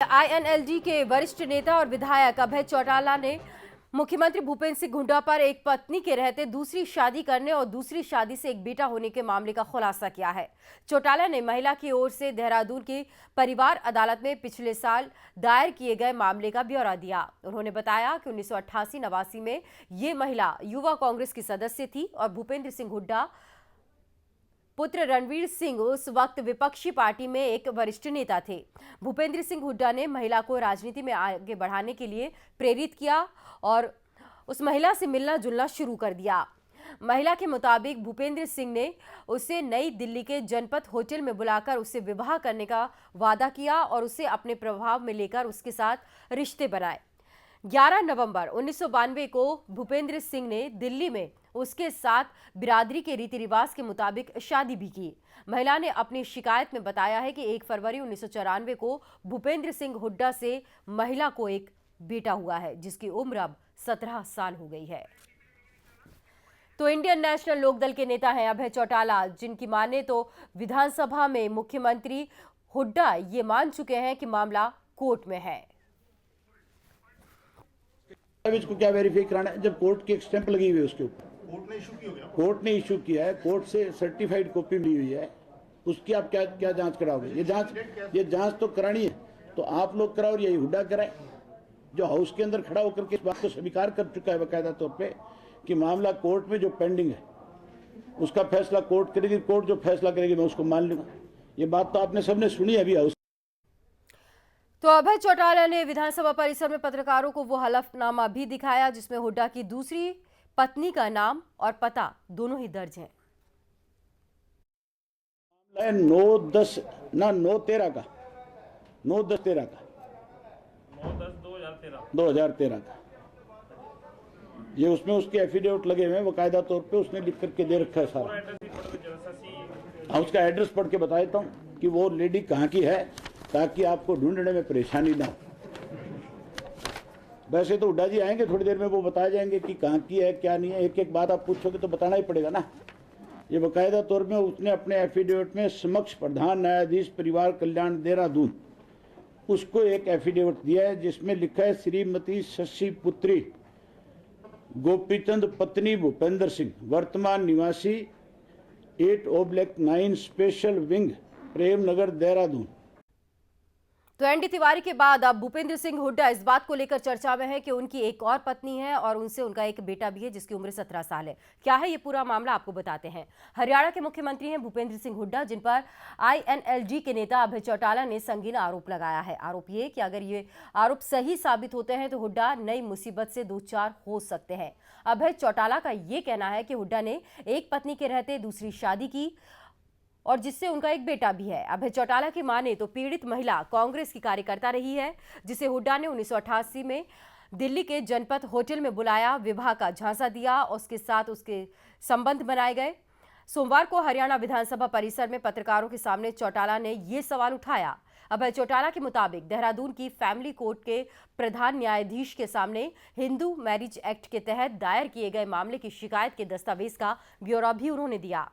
INLD के वरिष्ठ नेता और विधायक अभय चौटाला ने मुख्यमंत्री भूपेंद्र सिंह हुड्डा पर एक पत्नी के रहते दूसरी शादी करने और दूसरी शादी से एक बेटा होने के मामले का खुलासा किया है। चौटाला ने महिला की ओर से देहरादून की परिवार अदालत में पिछले साल दायर किए गए मामले का ब्यौरा दिया। उन्होंने बताया कि 1988-89 में ये महिला युवा कांग्रेस की सदस्य थी और भूपेंद्र सिंह हुड्डा पुत्र रणवीर सिंह उस वक्त विपक्षी पार्टी में एक वरिष्ठ नेता थे। भूपेंद्र सिंह हुड्डा ने महिला को राजनीति में आगे बढ़ाने के लिए प्रेरित किया और उस महिला से मिलना जुलना शुरू कर दिया। महिला के मुताबिक भूपेंद्र सिंह ने उसे नई दिल्ली के जनपद होटल में बुलाकर उससे विवाह करने का वादा किया और उसे अपने प्रभाव में लेकर उसके साथ रिश्ते बनाए। 11 नवंबर 1992 को भूपेंद्र सिंह ने दिल्ली में उसके साथ बिरादरी के रीति रिवाज के मुताबिक शादी भी की। महिला ने अपनी शिकायत में बताया है कि 1 फरवरी 1994 को भूपेंद्र सिंह हुड्डा से महिला को एक बेटा हुआ है जिसकी उम्र अब 17 साल हो गई है। तो इंडियन नेशनल लोकदल के नेता हैं अभय चौटाला, जिनकी माने तो विधानसभा में मुख्यमंत्री हुड्डा ये मान चुके हैं कि मामला कोर्ट में है। को क्या वेरीफाई कराना है जब कोर्ट की एक स्टैंप लगी हुई है उसके ऊपर। कोर्ट ने इशू किया है, कोर्ट से सर्टिफाइड कॉपी मिली हुई है, उसकी आप क्या जांच कराओगे? ये जांच तो करानी है तो आप लोग कराओ और यही हुड्डा कराए जो हाउस के अंदर खड़ा होकर के इस बात को स्वीकार कर चुका है बाकायदा तौर पे कि मामला कोर्ट में जो पेंडिंग है उसका फैसला कोर्ट करेगी। कोर्ट जो फैसला करेगी मैं उसको मान लूंगा। ये बात तो आपने सबने सुनी अभी हाउस। तो अभय चौटाला ने विधानसभा परिसर में पत्रकारों को वो हलफनामा भी दिखाया जिसमें हुड्डा की दूसरी पत्नी का नाम और पता दोनों ही दर्ज हैं। 9/10 ना 9/13 का 9/10/13 का 2013 का ये उसमें उसके एफिडेविट लगे हुए हैं बाकायदा तौर पे उसने लिख करके दे रखा है सारा। उसका एड्रेस पढ़ के बता देता हूँ कि वो लेडी कहाँ की है ताकि आपको ढूंढने में परेशानी ना हो। वैसे तो हुड्डा जी आएंगे थोड़ी देर में, वो बताया जाएंगे कि कहाँ की है क्या नहीं है। एक एक बात आप पूछोगे तो बताना ही पड़ेगा ना। ये बाकायदा तौर में उसने अपने एफिडेविट में समक्ष प्रधान न्यायाधीश परिवार कल्याण देहरादून उसको एक एफिडेविट दिया है जिसमें लिखा है श्रीमती शशि पुत्री गोपीचंद पत्नी भूपेंद्र सिंह वर्तमान निवासी 8/9 स्पेशल विंग प्रेम नगर देहरादून। तो एनडी तिवारी के बाद अब भूपेंद्र सिंह हुड्डा इस बात को लेकर चर्चा में है कि उनकी एक और पत्नी है और उनसे उनका एक बेटा भी है जिसकी उम्र 17 साल है। क्या है ये पूरा मामला आपको बताते हैं। हरियाणा के मुख्यमंत्री हैं भूपेंद्र सिंह हुड्डा, जिन पर आईएनएलडी के नेता अभय चौटाला ने संगीन आरोप लगाया है। आरोप ये कि अगर ये आरोप सही साबित होते हैं तो हुड्डा नई मुसीबत से दो चार हो सकते हैं। अभय चौटाला का ये कहना है कि हुड्डा ने एक पत्नी के रहते दूसरी शादी की और जिससे उनका एक बेटा भी है। अभय चौटाला की माने तो पीड़ित महिला कांग्रेस की कार्यकर्ता रही है जिसे हुड्डा ने 1988 में दिल्ली के जनपद होटल में बुलाया, विवाह का झांसा दिया, उसके साथ उसके संबंध बनाए गए। सोमवार को हरियाणा विधानसभा परिसर में पत्रकारों के सामने चौटाला ने ये सवाल उठाया। अभय चौटाला के मुताबिक देहरादून की फैमिली कोर्ट के प्रधान न्यायाधीश के सामने हिंदू मैरिज एक्ट के तहत दायर किए गए मामले की शिकायत के दस्तावेज का ब्यौरा भी उन्होंने दिया।